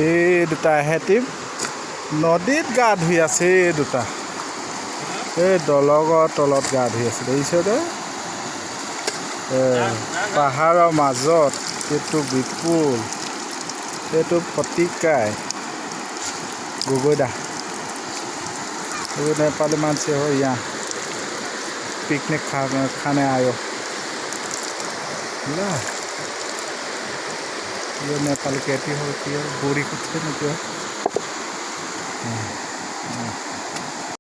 এই দুটা হেঁতি নদীত গা ধুই আছে। এই দুটা এই দলঙৰ তলত গা ধুই আছে দেখিছ দে। পাহাৰৰ মাজত এইটো বিপুল, এইটো ফটিকাই गगोदा वो नेपाली मानसी हो यहाँ पिकनिक खाने आयो ला। ये नेपाली कहती होती है बूढ़ी कुछ नहीं।